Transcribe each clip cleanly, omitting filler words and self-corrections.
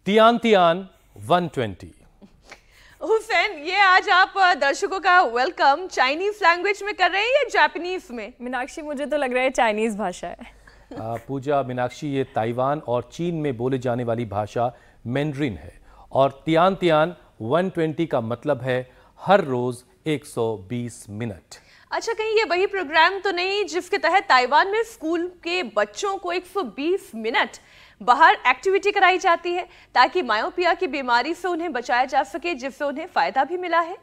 Tian 120। Hussain, ये आज आप दर्शकों का वेलकम चाइनीज लैंग्वेज में कर रहे हैं या जापानीज में? मीनाक्षी, मुझे तो लग रहा है चाइनीज भाषा है। पूजा, मीनाक्षी, ये ताइवान और चीन में बोले जाने वाली भाषा मैंड्रिन है और तियान 120 का मतलब है हर रोज 120 मिनट। अच्छा, कहीं ये वही प्रोग्राम तो नहीं जिसके तहत ताइवान में स्कूल के बच्चों को 120 मिनट बाहर एक्टिविटी कराई जाती है ताकि मायोपिया की बीमारी से उन्हें बचाया जा सके, जिससे उन्हें फायदा भी मिला है?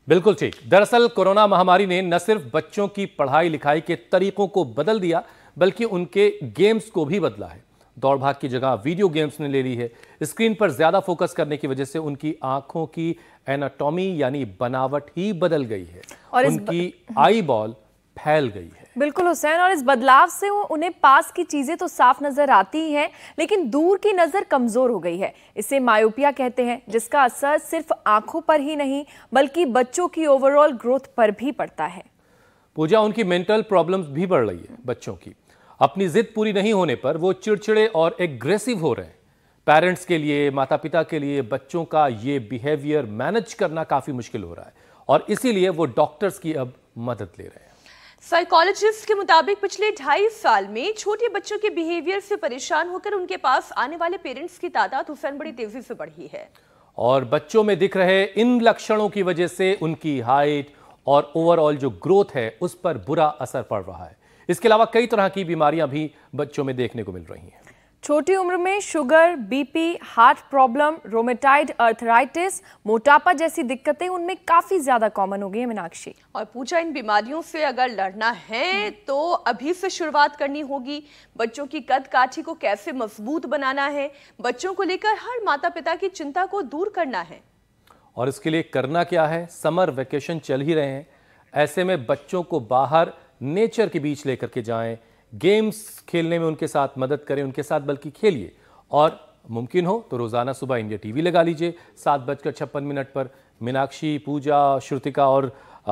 बिल्कुल ठीक। दरअसल कोरोना महामारी ने न सिर्फ बच्चों की पढ़ाई लिखाई के तरीकों को बदल दिया बल्कि उनके गेम्स को भी बदला है। दौड़ भाग की जगह वीडियो गेम्स ने ले ली है। स्क्रीन पर ज्यादा फोकस करने की वजह से उनकी आंखों की एनाटॉमी यानी बनावट ही बदल गई है और उनकी आई बॉल फैल गई है। बिल्कुल हुसैन, और इस बदलाव से उन्हें पास की चीजें तो साफ नजर आती ही हैं, लेकिन दूर की नजर कमजोर हो गई है। इसे मायोपिया कहते हैं, जिसका असर सिर्फ आंखों पर ही नहीं बल्कि बच्चों की ओवरऑल ग्रोथ पर भी पड़ता है। पूजा, उनकी मेंटल प्रॉब्लम्स भी बढ़ रही है। बच्चों की अपनी जिद पूरी नहीं होने पर वो चिड़चिड़े और एग्रेसिव हो रहे हैं। पेरेंट्स के लिए, माता पिता के लिए बच्चों का ये बिहेवियर मैनेज करना काफी मुश्किल हो रहा है और इसीलिए वो डॉक्टर्स की अब मदद ले रहे हैं। साइकोलॉजिस्ट के मुताबिक पिछले 2.5 साल में छोटे बच्चों के बिहेवियर से परेशान होकर उनके पास आने वाले पेरेंट्स की तादाद हुसैन बड़ी तेजी से बढ़ी है और बच्चों में दिख रहे इन लक्षणों की वजह से उनकी हाइट और ओवरऑल जो ग्रोथ है उस पर बुरा असर पड़ रहा है। इसके अलावा कई तरह की बीमारियां भी बच्चों में देखने को मिल रही हैं। छोटी उम्र में sugar, BP, heart problem, rheumatoid arthritis, मोटापा जैसी दिक्कतें उनमें काफी ज्यादा कॉमन हो गई है मीनाक्षी। और पूजा, इन बीमारियों से अगर लड़ना है तो अभी से शुरुआत करनी होगी। बच्चों की कद काठी को कैसे मजबूत बनाना है, बच्चों को लेकर हर माता पिता की चिंता को दूर करना है। और इसके लिए करना क्या है? समर वेकेशन चल ही रहे हैं, ऐसे में बच्चों को बाहर नेचर के बीच लेकर के जाएं, गेम्स खेलने में उनके साथ मदद करें, उनके साथ बल्कि खेलिए और मुमकिन हो तो रोजाना सुबह इंडिया टीवी लगा लीजिए 7:56 पर। मीनाक्षी, पूजा, श्रुतिका और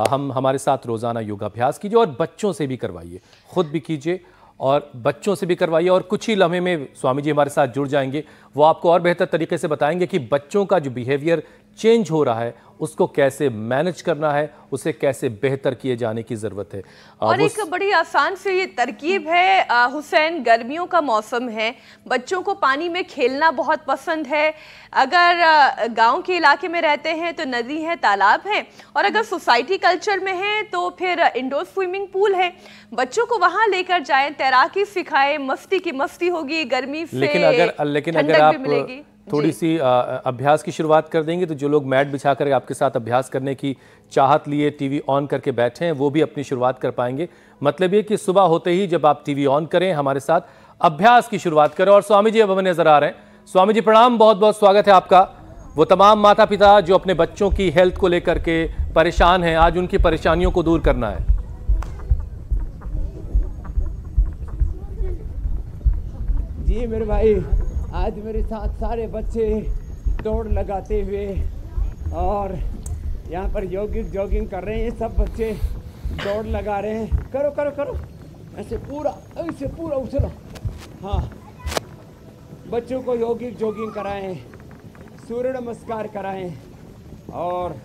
हम हमारे साथ रोजाना योगाभ्यास कीजिए और बच्चों से भी करवाइए, खुद भी कीजिए और बच्चों से भी करवाइए। और कुछ ही लम्हे में स्वामी जी हमारे साथ जुड़ जाएंगे, वो आपको और बेहतर तरीके से बताएंगे कि बच्चों का जो बिहेवियर चेंज हो रहा है उसको कैसे मैनेज करना है, उसे कैसे बेहतर किए जाने की जरूरत है। और एक बड़ी आसान से ये तरकीब है हुसैन, गर्मियों का मौसम है, बच्चों को पानी में खेलना बहुत पसंद है। अगर गांव के इलाके में रहते हैं तो नदी है, तालाब है, और अगर सोसाइटी कल्चर में है तो फिर इंडोर स्विमिंग पूल है। बच्चों को वहां लेकर जाएं, तैराकी सिखाएं, मस्ती की मस्ती होगी, गर्मी से लेकिन अगर आप थोड़ी सी अभ्यास की शुरुआत कर देंगे तो जो लोग मैट बिछाकर आपके साथ अभ्यास करने की चाहत लिए टीवी ऑन करके बैठे हैं वो भी अपनी शुरुआत कर पाएंगे। मतलब ये कि सुबह होते ही जब आप टीवी ऑन करें, हमारे साथ अभ्यास की शुरुआत करें। और स्वामी जी अब हमें नजर आ रहे हैं। स्वामी जी प्रणाम, बहुत बहुत स्वागत है आपका। वो तमाम माता पिता जो अपने बच्चों की हेल्थ को लेकर के परेशान हैं, आज उनकी परेशानियों को दूर करना है। जी मेरे भाई, आज मेरे साथ सारे बच्चे दौड़ लगाते हुए और यहाँ पर जॉगिंग कर रहे हैं। सब बच्चे दौड़ लगा रहे हैं। करो करो करो, ऐसे पूरा उछलो। हाँ, बच्चों को जॉगिंग कराएं, सूर्य नमस्कार कराएं। और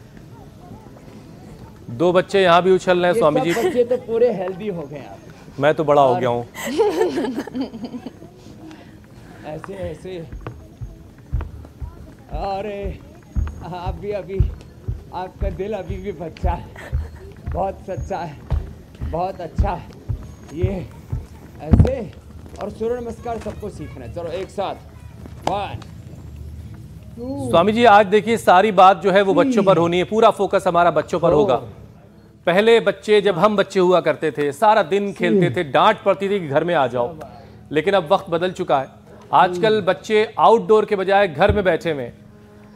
2 बच्चे यहाँ भी उछल रहे हैं स्वामी जी। बच्चे तो पूरे हेल्दी हो गए। आप मैं तो बड़ा हो गया हूँ। ऐसे अरे आप भी अभी, आपका दिल अभी भी बच्चा है, बहुत सच्चा है, बहुत अच्छा है ये। ऐसे और सूर्य नमस्कार सबको सीखना है। चलो एक साथ, 1 2। स्वामी जी आज देखिए सारी बात जो है वो बच्चों पर होनी है, पूरा फोकस हमारा बच्चों पर होगा। पहले बच्चे, जब हम बच्चे हुआ करते थे, सारा दिन खेलते थे, डांट पड़ती थी कि घर में आ जाओ, लेकिन अब वक्त बदल चुका है। आजकल बच्चे आउटडोर के बजाय घर में बैठे हुए।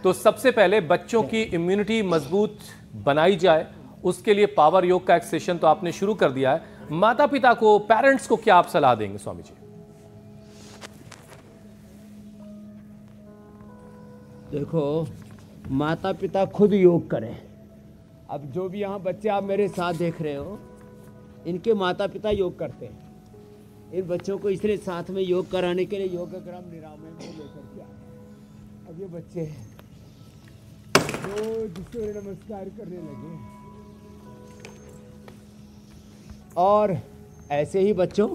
तो सबसे पहले बच्चों की इम्यूनिटी मजबूत बनाई जाए, उसके लिए पावर योग का एक सेशन तो आपने शुरू कर दिया है। माता पिता को, पेरेंट्स को क्या आप सलाह देंगे स्वामी जी? देखो, माता पिता खुद योग करें। अब जो भी यहाँ बच्चे आप मेरे साथ देख रहे हो, इनके माता पिता योग करते हैं। इन बच्चों को इसलिए साथ में योग कराने के लिए योगाग्राम निरामय में लेकर के आए। अब ये बच्चे रोज सूर्य नमस्कार करने लगे। और ऐसे ही बच्चों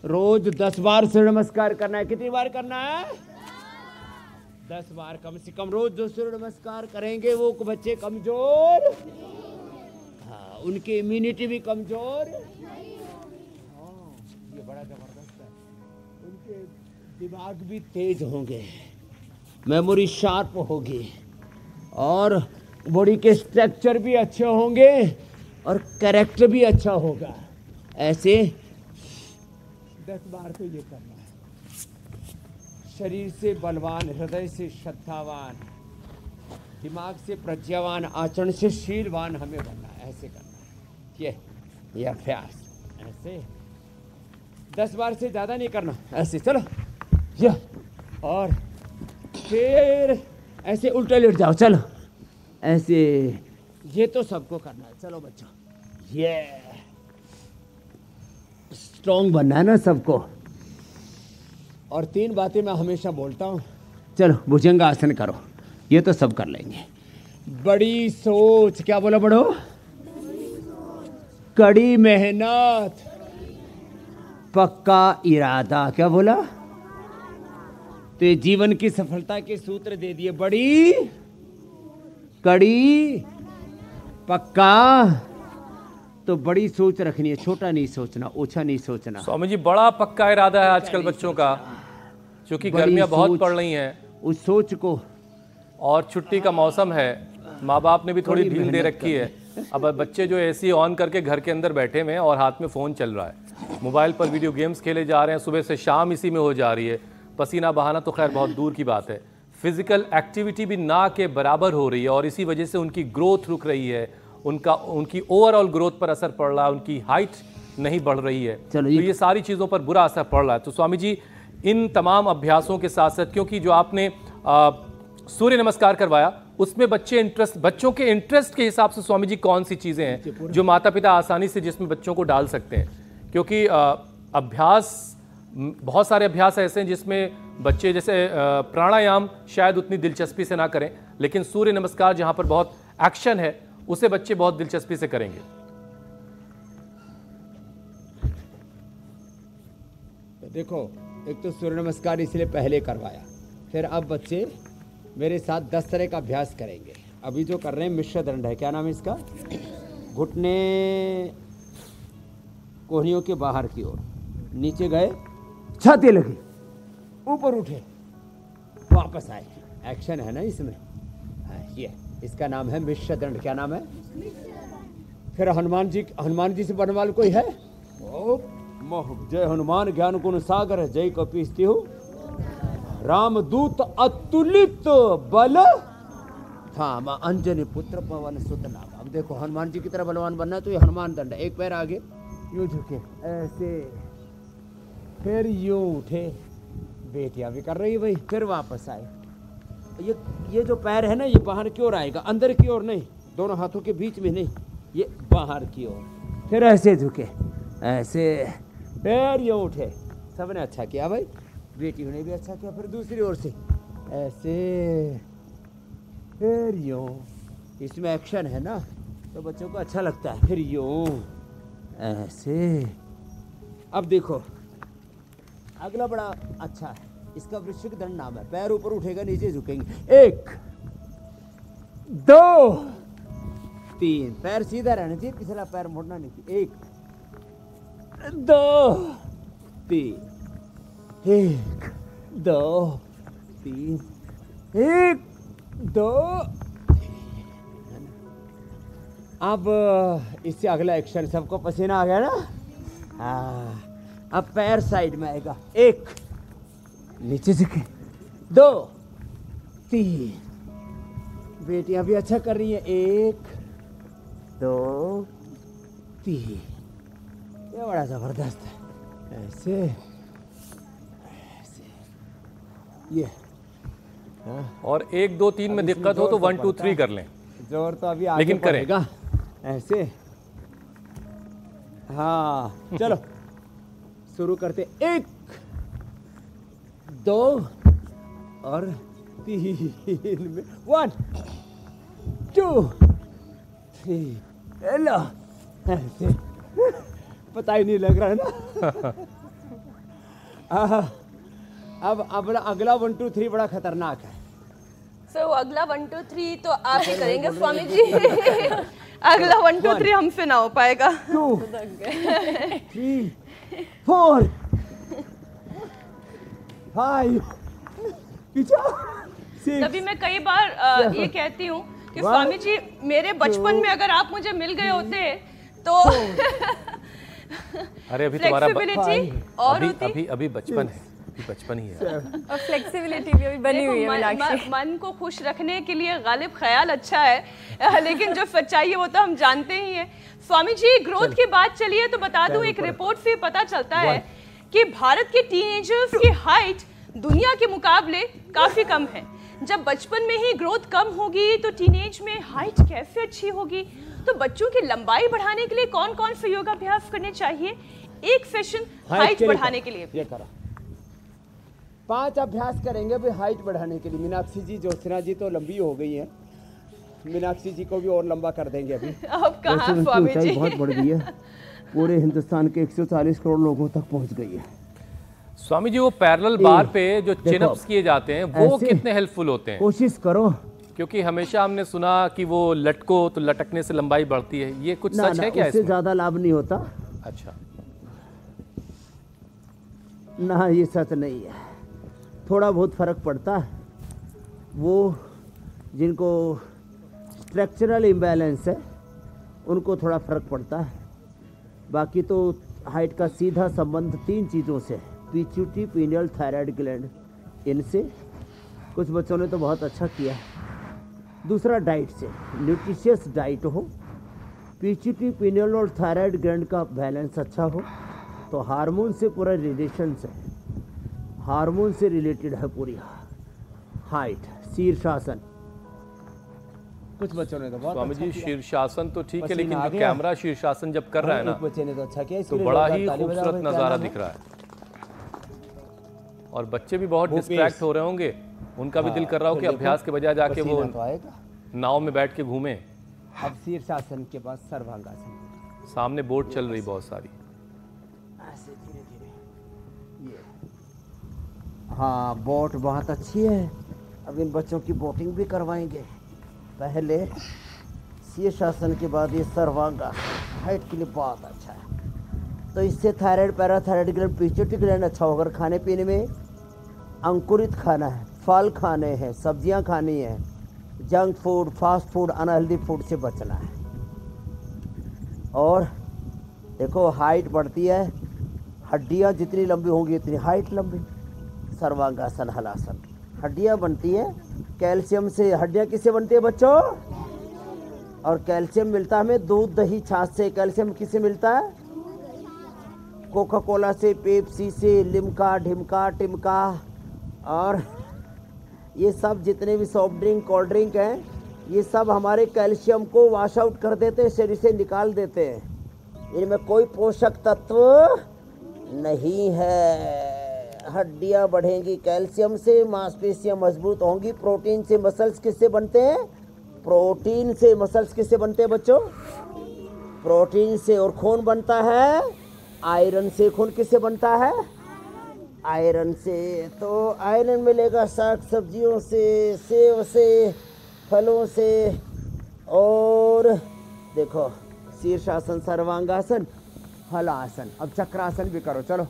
रोज 10 बार सूर्य नमस्कार करना है। कितनी बार करना है? 10 बार कम से कम रोज जो सूर्य नमस्कार करेंगे वो बच्चे कमजोर, हाँ, उनकी इम्यूनिटी भी कमजोर, हाँ, ये बड़ा जबरदस्त है, उनके दिमाग भी तेज होंगे, मेमोरी शार्प होगी और बॉडी के स्ट्रक्चर भी अच्छे होंगे और कैरेक्टर भी अच्छा होगा। ऐसे 10 बार तो ये करना है। शरीर से बलवान, हृदय से श्रद्धावान, दिमाग से प्रज्ञावान, आचरण से शीलवान हमें बनना है। ऐसे करना है ये अभ्यास। ऐसे 10 बार से ज़्यादा नहीं करना। ऐसे चलो ये, और फिर ऐसे उल्टे लेट जाओ। चलो ऐसे, ये तो सबको करना है। चलो बच्चों, ये स्ट्रॉन्ग बनना है ना सबको। और 3 बातें मैं हमेशा बोलता हूँ। चलो भुजंग आसन करो, ये तो सब कर लेंगे। बड़ी सोच, क्या बोला बड़ो? कड़ी मेहनत, पक्का इरादा, क्या बोला? तो ये जीवन की सफलता के सूत्र दे दिए। बड़ी, कड़ी, पक्का। तो बड़ी सोच रखनी है, छोटा नहीं सोचना, ओछा नहीं सोचना। स्वामी जी, बड़ा पक्का इरादा है आजकल बच्चों का, क्योंकि गर्मियां बहुत पड़ रही हैं। उस सोच को, और छुट्टी का मौसम है, माँ बाप ने भी थोड़ी ढील दे रखी है। अब बच्चे जो एसी ऑन करके घर के अंदर बैठे हुए हैं और हाथ में फ़ोन चल रहा है, मोबाइल पर वीडियो गेम्स खेले जा रहे हैं, सुबह से शाम इसी में हो जा रही है। पसीना बहाना तो खैर बहुत दूर की बात है, फिजिकल एक्टिविटी भी ना के बराबर हो रही है और इसी वजह से उनकी ग्रोथ रुक रही है, उनकी ओवरऑल ग्रोथ पर असर पड़ रहा है, उनकी हाइट नहीं बढ़ रही है। तो ये सारी चीज़ों पर बुरा असर पड़ रहा है। तो स्वामी जी, इन तमाम अभ्यासों के साथ साथ, क्योंकि जो आपने सूर्य नमस्कार करवाया उसमें बच्चों के इंटरेस्ट के हिसाब से स्वामी जी कौन सी चीज़ें हैं जो माता पिता आसानी से जिसमें बच्चों को डाल सकते हैं? क्योंकि अभ्यास, बहुत सारे अभ्यास ऐसे हैं जिसमें बच्चे, जैसे प्राणायाम शायद उतनी दिलचस्पी से ना करें, लेकिन सूर्य नमस्कार जहाँ पर बहुत एक्शन है उसे बच्चे बहुत दिलचस्पी से करेंगे। तो देखो, एक तो सूर्य नमस्कार इसलिए पहले करवाया, फिर अब बच्चे मेरे साथ 10 तरह का अभ्यास करेंगे। अभी जो कर रहे हैं मिश्र दंड है, क्या नाम है इसका? घुटने कोहनियों के बाहर की ओर, नीचे गए, छाती लगी, ऊपर उठे, वापस आए। एक्शन है ना इसमें। ये इसका नाम है मिश्र दंड। क्या नाम है? फिर हनुमान जी से बनने वाला कोई है? ओ जय हनुमान ज्ञान गुण सागर, जय कपीस तिहु रामदूत अतुलित बल धामा, अंजनी पुत्र पवन सुत नाम। अब देखो, हनुमान जी की तरह बलवान बनना है तो ये हनुमान दंड है। एक पैर आगे, यूं झुके, ऐसे, फिर यूं उठे, बेटियां भी कर रही है भाई, फिर वापस आए। ये जो पैर है ना, ये बाहर की ओर आएगा, अंदर की ओर नहीं, दोनों हाथों के बीच में नहीं, ये बाहर की ओर। फिर ऐसे झुके, ऐसे, फिर ये उठे। सबने अच्छा किया भाई, बेटियों ने भी अच्छा किया। फिर दूसरी ओर से ऐसे, फिर यूं। इसमें एक्शन है ना, तो बच्चों को अच्छा लगता है। फिर यूं, ऐसे। अब देखो, अगला बड़ा अच्छा है, इसका वृश्चिक दंड नाम है। पैर ऊपर उठेगा, नीचे झुकेंगे। 1 2 3, पैर सीधा रहना चाहिए, पिछला पैर मोड़ना नहीं चाहिए। 1 2 3, 1 2 3, 1 2। अब इससे अगला एक्शन, सबको पसीना आ गया ना? हाँ, अब पैर साइड में आएगा। 1 नीचे झुके, 2 3, बेटियां भी अच्छा कर रही हैं। 1 2 3, ये बड़ा जबरदस्त है। ऐसे ऐसे, ये। और 1 2 3 में दिक्कत हो तो 1 2 3 कर लें, जोर तो अभी आगे लेकिन करेगा ऐसे। हाँ, चलो शुरू करते। 1 2 और 3 में 1 2 3 हेलो ऐसे पता ही नहीं लग रहा है ना। अब अगला 1 2 3 बड़ा खतरनाक है। सो अगला 1 2 3 तो आप ही करेंगे स्वामी जी। अगला 1 2 3 हमसे ना हो पाएगा। 2 3 4 5 6 तभी मैं कई बार ये कहती हूँ कि स्वामी जी मेरे बचपन में अगर आप मुझे मिल गए होते तो अरे अभी तुम्हारा फ्लेक्सिबिलिटी और अभी बचपन है, बचपन ही है और फ्लेक्सिबिलिटी भी अभी बनी हुई है मीनाक्षी। मन को खुश रखने के लिए गालिब ख्याल अच्छा है, लेकिन जो सच्चाई है वो तो हम जानते ही हैं। स्वामी जी ग्रोथ की बात चली है तो बता दूं, एक रिपोर्ट से पता चलता है कि भारत के टीनेजर्स की हाइट दुनिया के मुकाबले काफी कम है। जब बचपन में ही ग्रोथ कम होगी तो टीनेज में हाइट कैसे अच्छी होगी? तो बच्चों की लंबाई बढ़ाने के लिए कौन कौन से योगाभ्यास करने चाहिए एक सेशन हाइट बढ़ाने के लिए? ये करा 5 अभ्यास करेंगे भाई हाइट बढ़ाने के लिए। मीनाक्षी जी ज्योत्सना जी तो लंबी हो गई है, मीनाक्षी जी को भी और लंबा कर देंगे अभी। अब कहाँ स्वामी जी? बहुत बढ़ गई है, पूरे हिंदुस्तान के 140 करोड़ लोगों तक पहुंच गई है। स्वामी जी वो पैरेलल बार पे जो चिनअप्स किए जाते हैं वो कितने हेल्पफुल होते हैं? कोशिश करो, क्योंकि हमेशा हमने सुना कि वो लटको तो लटकने से लंबाई बढ़ती है, ये कुछ सच है क्या? इससे ज्यादा लाभ नहीं होता। अच्छा ना, ये सच नहीं है, थोड़ा बहुत फर्क पड़ता है। वो जिनको स्ट्रक्चरल इम्बैलेंस है उनको थोड़ा फर्क पड़ता है, बाकी तो हाइट का सीधा संबंध 3 चीज़ों से, पीट्यूटरी, पीनियल, थायराइड ग्लैंड, इनसे। कुछ बच्चों ने तो बहुत अच्छा किया। दूसरा डाइट से, न्यूट्रिशियस डाइट हो, पीट्यूटरी, पीनियल और थायराइड ग्लैंड का बैलेंस अच्छा हो, तो हार्मोन से पूरा रिलेशन है, हार्मोन से रिलेटेड है पूरी हाइट। शीर्षासन कुछ बच्चों ने तो बहुत स्वामी जी शीर्षासन तो ठीक है, लेकिन आ जो गया। कैमरा शीर्षासन जब कर रहा है ना एक बच्चे ने तो अच्छा किया, तो बड़ा ही खूबसूरत नज़ारा दिख रहा है और बच्चे भी बहुत डिस्ट्रैक्ट हो रहे होंगे, उनका भी दिल कर रहा हो कि अभ्यास के बजाय जाके वो नाव में बैठ के घूमे। अब शीर्षासन के बाद सर्वांगासन, सामने बोट चल रही बहुत सारी। ऐसे धीरे धीरे ये, हाँ बोट बहुत अच्छी है। अब इन बच्चों की बोटिंग भी करवाएंगे। पहले शीर्षासन के बाद ये सर्वांगासन हाइट के लिए बहुत अच्छा है। तो इससे thyroid, parathyroid gland, pituitary gland अच्छा होगा। खाने पीने में अंकुरित खाना है, फल खाने हैं, सब्जियां खानी है, junk food, fast food, unhealthy food से बचना है। और देखो हाइट बढ़ती है, हड्डियां जितनी लंबी होंगी उतनी हाइट लंबी। सर्वांगासन, हलासन, हड्डियां बनती हैं कैल्शियम से। हड्डियां किससे बनती है बच्चों? और कैल्शियम मिलता है हमें दूध, दही, छाछ से। कैल्शियम किससे मिलता है? कोका कोला से, पेप्सी से, लिम्का, ढिमका, टिमका, और ये सब जितने भी सॉफ्ट ड्रिंक, कोल्ड ड्रिंक हैं, ये सब हमारे कैल्शियम को वॉश आउट कर देते हैं, शरीर से निकाल देते हैं। इनमें कोई पोषक तत्व नहीं है। हड्डियां बढ़ेंगी कैल्शियम से, मांसपेशियां मजबूत होंगी। प्रोटीन से मसल्स किससे बनते हैं? प्रोटीन से मसल्स किससे बनते हैं बच्चों? प्रोटीन से। और खून बनता है आयरन से। खून किससे बनता है? आयरन से। तो आयरन मिलेगा साग सब्जियों से, सेब से, फलों से। और देखो शीर्षासन, सर्वांगासन, हलासन। अब चक्रासन भी करो। चलो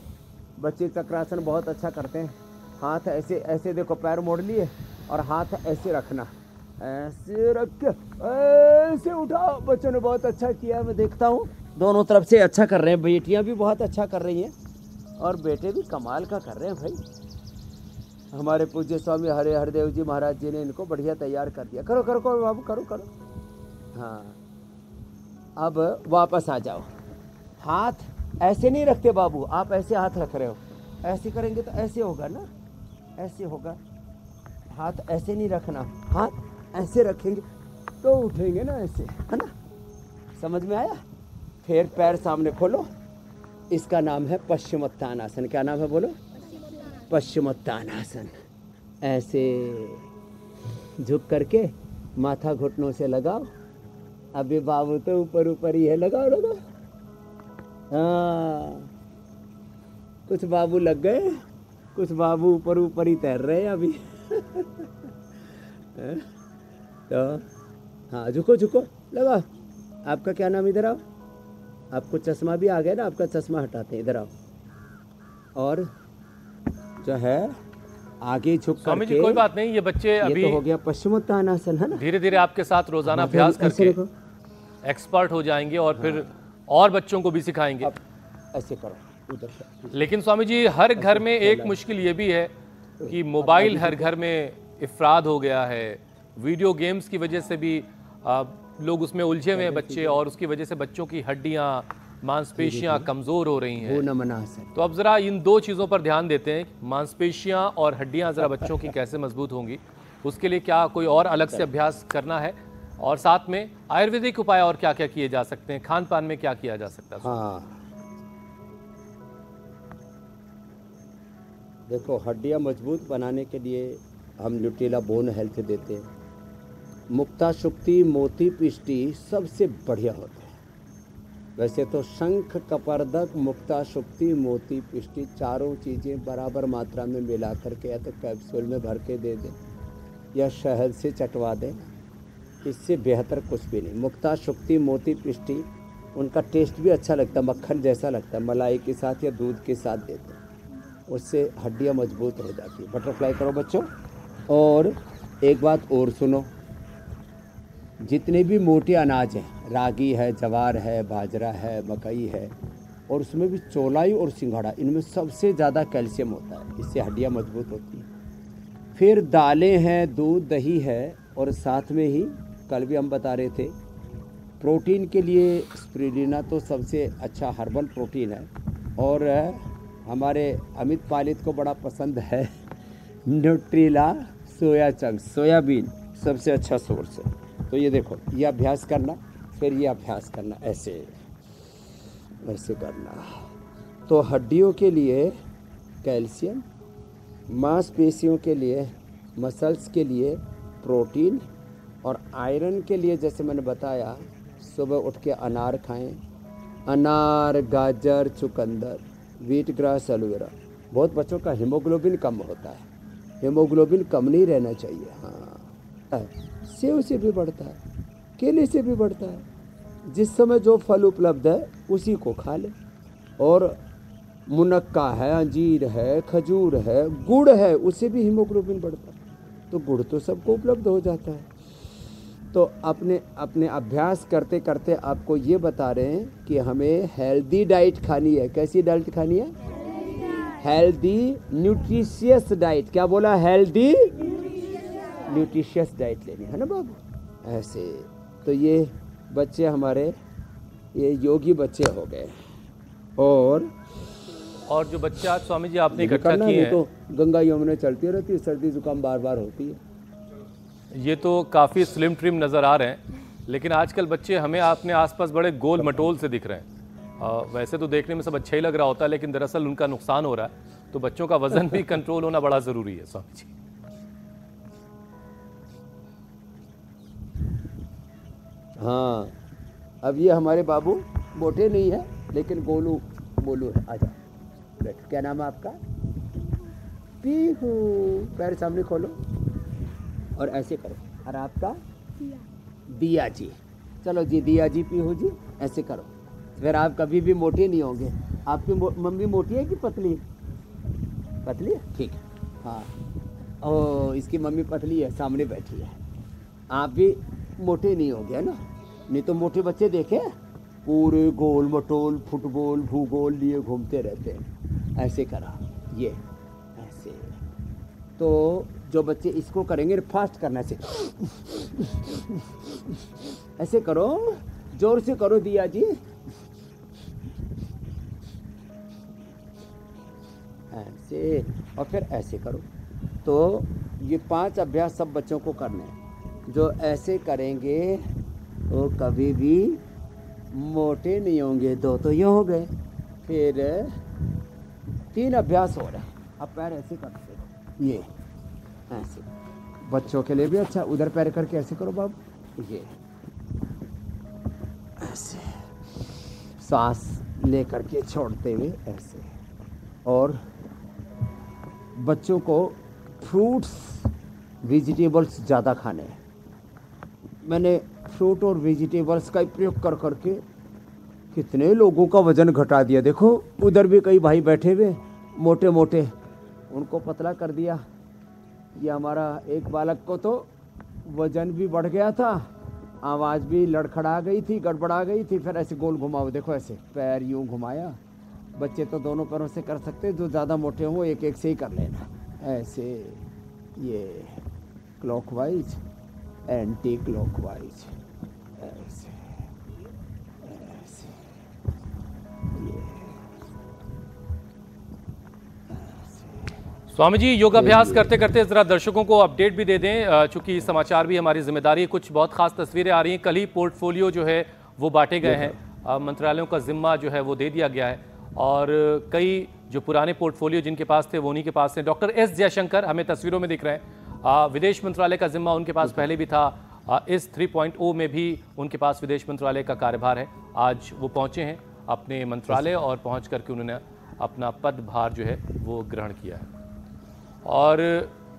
बच्चे चक्रासन बहुत अच्छा करते हैं। हाथ ऐसे ऐसे देखो, पैर मोड़ लिए और हाथ ऐसे रखना, ऐसे रख के ऐसे उठाओ। बच्चों ने बहुत अच्छा किया, मैं देखता हूँ दोनों तरफ से अच्छा कर रहे हैं। बेटियाँ भी बहुत अच्छा कर रही हैं और बेटे भी कमाल का कर रहे हैं भाई। हमारे पूज्य स्वामी हरे हरदेव जी महाराज जी ने इनको बढ़िया तैयार कर दिया। करो करो करो बाबू, करो करो। हाँ अब वापस आ जाओ। हाथ ऐसे नहीं रखते बाबू, आप ऐसे हाथ रख रहे हो। ऐसे करेंगे तो ऐसे होगा ना, ऐसे होगा। हाथ ऐसे नहीं रखना, हाथ ऐसे रखेंगे तो उठेंगे ना, ऐसे, है ना। समझ में आया? फिर पैर सामने खोलो। इसका नाम है पश्चिमोत्तानासन। क्या नाम है बोलो? पश्चिमोत्तानासन। ऐसे झुक करके माथा घुटनों से लगाओ। अभी बाबू तो ऊपर ऊपर ही है, लगाओ लगाओ। हाँ, कुछ बाबू लग गए, कुछ बाबू ऊपर ऊपर ही तैर रहे हैं अभी। तो हाँ, झुको झुको, लगाओ। आपका क्या नाम, इधर आओ। आपको चश्मा भी आ गया ना, आपका चश्मा हटाते हैं, इधर आओ। और जो है आगे झुक स्वामी जी करके, कोई बात नहीं, ये बच्चे अभी ये तो हो गया पश्चिमोत्तानासन, है ना। धीरे धीरे आपके साथ रोजाना अभ्यास ऐसे करके रखो। एक्सपर्ट हो जाएंगे और फिर और बच्चों को भी सिखाएंगे। अब ऐसे करो, उधर से। लेकिन स्वामी जी हर घर में एक मुश्किल ये भी है कि मोबाइल हर घर में इफराद हो गया है। वीडियो गेम्स की वजह से भी लोग उसमें उलझे हुए हैं बच्चे, और उसकी वजह से बच्चों की हड्डियां, मांसपेशियां कमज़ोर हो रही हैं। तो अब ज़रा इन दो चीज़ों पर ध्यान देते हैं, मांसपेशियां और हड्डियां ज़रा बच्चों की कैसे मजबूत होंगी, उसके लिए क्या कोई और अलग से अभ्यास करना है, और साथ में आयुर्वेदिक उपाय और क्या क्या किए जा सकते हैं, खान पान में क्या किया जा सकता है। हाँ, देखो हड्डियाँ मजबूत बनाने के लिए हम न्यूट्रिला बोन हेल्थ देते हैं। मुक्ता शुक्ति मोती पिष्टी सबसे बढ़िया होता है। वैसे तो शंख कपर्दक मुक्ता शुक्ति मोती पिष्टी चारों चीज़ें बराबर मात्रा में मिला करके या तो कैप्सूल में भर के दे दें या शहद से चटवा दें, इससे बेहतर कुछ भी नहीं। मुक्ता शुक्ति मोती पिष्टी उनका टेस्ट भी अच्छा लगता है, मक्खन जैसा लगता है, मलाई के साथ या दूध के साथ देते हैं, उससे हड्डियाँ मजबूत हो जाती है। बटरफ्लाई करो बच्चों। और एक बात और सुनो, जितने भी मोटे अनाज हैं, रागी है, जवार है, बाजरा है, मकई है, और उसमें भी चौलाई और सिंघाड़ा, इनमें सबसे ज़्यादा कैल्शियम होता है, इससे हड्डियाँ मजबूत होती हैं। फिर दालें हैं, दूध दही है, और साथ में ही कल भी हम बता रहे थे प्रोटीन के लिए स्पिरुलिना तो सबसे अच्छा हर्बल प्रोटीन है। और हमारे अमित पालित को बड़ा पसंद है न्यूट्रिला सोया चंक्स, सोयाबीन सबसे अच्छा सोर्स है। तो ये देखो, ये अभ्यास करना, फिर ये अभ्यास करना, ऐसे ऐसे करना। तो हड्डियों के लिए कैल्शियम, मांसपेशियों के लिए, मसल्स के लिए प्रोटीन, और आयरन के लिए जैसे मैंने बताया सुबह उठ के अनार खाएं, अनार, गाजर, चुकंदर, व्हीट ग्रास, एलोवेरा। बहुत बच्चों का हीमोग्लोबिन कम होता है, हीमोग्लोबिन कम नहीं रहना चाहिए। हाँ, सेव से भी बढ़ता है, केले से भी बढ़ता है। जिस समय जो फल उपलब्ध है उसी को खा ले। और मुनक्का है, अंजीर है, खजूर है, गुड़ है, उससे भी हीमोग्लोबिन बढ़ता है। तो गुड़ तो सबको उपलब्ध हो जाता है। तो अपने अपने अभ्यास करते करते आपको ये बता रहे हैं कि हमें हेल्दी डाइट खानी है। कैसी डाइट खानी है? Healthy nutritious diet. क्या बोला? हेल्दी न्यूट्रिशियस डाइट लेनी है ना बाबू। ऐसे तो ये बच्चे हमारे ये योगी बच्चे हो गए। और जो बच्चे आज स्वामी जी आपने इकट्ठा किए हैं, तो गंगा यमुना चलती रहती है, सर्दी जुकाम बार बार होती है। ये तो काफ़ी स्लिम ट्रिम नज़र आ रहे हैं, लेकिन आजकल बच्चे हमें अपने आसपास बड़े गोल मटोल से दिख रहे हैं। वैसे तो देखने में सब अच्छा ही लग रहा होता है, लेकिन दरअसल उनका नुकसान हो रहा है। तो बच्चों का वजन भी कंट्रोल होना बड़ा ज़रूरी है स्वामी जी। हाँ, अब ये हमारे बाबू मोटे नहीं है, लेकिन गोलू बोलू है। आजा बैठ। क्या नाम है आपका? पीहू। पैर सामने खोलो और ऐसे करो। और आपका? दिया जी। चलो जी, दिया जी, पीहू जी, ऐसे करो। फिर आप कभी भी मोटे नहीं होंगे। आपकी मम्मी मोटी है कि पतली है? पतली है, ठीक है। हाँ, ओ इसकी मम्मी पतली है, सामने बैठी है। आप भी मोटे नहीं होंगे, है ना? नहीं तो मोटे बच्चे देखे पूरे गोल मटोल फुटबॉल भूगोल लिए घूमते रहते हैं। ऐसे करा, ये ऐसे। तो जो बच्चे इसको करेंगे, फास्ट करना से ऐसे करो, जोर से करो दिया जी, ऐसे, और फिर ऐसे करो। तो ये 5 अभ्यास सब बच्चों को करने हैं। जो ऐसे करेंगे वो कभी भी मोटे नहीं होंगे। 2 तो ये हो गए, फिर 3 अभ्यास हो रहे हैं। अब पैर ऐसे करते हो, ये ऐसे बच्चों के लिए भी अच्छा। उधर पैर करके ऐसे करो बाब, ये ऐसे सांस ले करके छोड़ते हुए ऐसे। और बच्चों को फ्रूट्स वेजिटेबल्स ज़्यादा खाने हैं। मैंने फ्रूट और वेजिटेबल्स का प्रयोग कर करके कितने लोगों का वज़न घटा दिया। देखो उधर भी कई भाई बैठे हुए मोटे मोटे, उनको पतला कर दिया। ये हमारा एक बालक को तो वज़न भी बढ़ गया था, आवाज़ भी लड़खड़ा गई थी, गड़बड़ा गई थी। फिर ऐसे गोल घुमाओ, देखो ऐसे पैर यूँ घुमाया। बच्चे तो दोनों पैरों से कर सकते, जो ज़्यादा मोटे हों एक एक से ही कर लेना। ऐसे ये क्लॉकवाइज, एंटी क्लॉकवाइज, ऐसे ऐसे ये। स्वामी जी योगाभ्यास करते करते जरा दर्शकों को अपडेट भी दे दें, चूंकि समाचार भी हमारी जिम्मेदारी है। कुछ बहुत खास तस्वीरें आ रही हैं। कल ही पोर्टफोलियो जो है वो बांटे गए हैं, मंत्रालयों का जिम्मा जो है वो दे दिया गया है और कई जो पुराने पोर्टफोलियो जिनके पास थे वो उन्हीं के पास थे। डॉक्टर एस जयशंकर हमें तस्वीरों में दिख रहे हैं, विदेश मंत्रालय का जिम्मा उनके पास पहले भी था, इस 3.0 में भी उनके पास विदेश मंत्रालय का कार्यभार है। आज वो पहुंचे हैं अपने मंत्रालय और पहुंच करके उन्होंने अपना पदभार जो है वो ग्रहण किया है और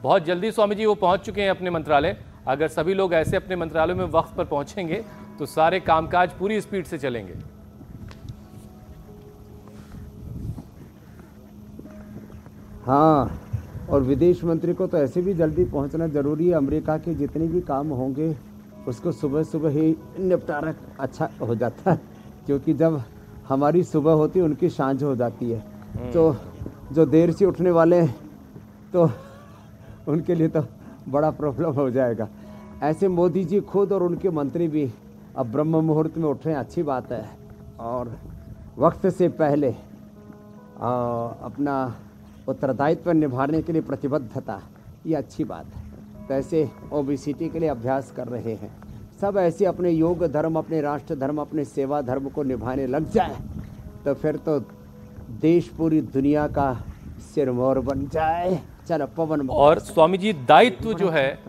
बहुत जल्दी स्वामी जी वो पहुंच चुके हैं अपने मंत्रालय। अगर सभी लोग ऐसे अपने मंत्रालय में वक्त पर पहुंचेंगे तो सारे कामकाज पूरी स्पीड से चलेंगे। हाँ, और विदेश मंत्री को तो ऐसे भी जल्दी पहुंचना जरूरी है। अमेरिका के जितने भी काम होंगे उसको सुबह सुबह ही निपटारा अच्छा हो जाता है, क्योंकि जब हमारी सुबह होती है उनकी सांझ हो जाती है। तो जो देर से उठने वाले हैं तो उनके लिए तो बड़ा प्रॉब्लम हो जाएगा। ऐसे मोदी जी खुद और उनके मंत्री भी अब ब्रह्म मुहूर्त में उठ रहे हैं, अच्छी बात है। और वक्त से पहले अपना उत्तरदायित्व निभाने के लिए प्रतिबद्धता, ये अच्छी बात है। तो ऐसे ओबेसिटी के लिए अभ्यास कर रहे हैं सब। ऐसे अपने योग धर्म, अपने राष्ट्र धर्म, अपने सेवा धर्म को निभाने लग जाए तो फिर तो देश पूरी दुनिया का सिरमौर बन जाए। चलो पवन। और स्वामी जी दायित्व जो है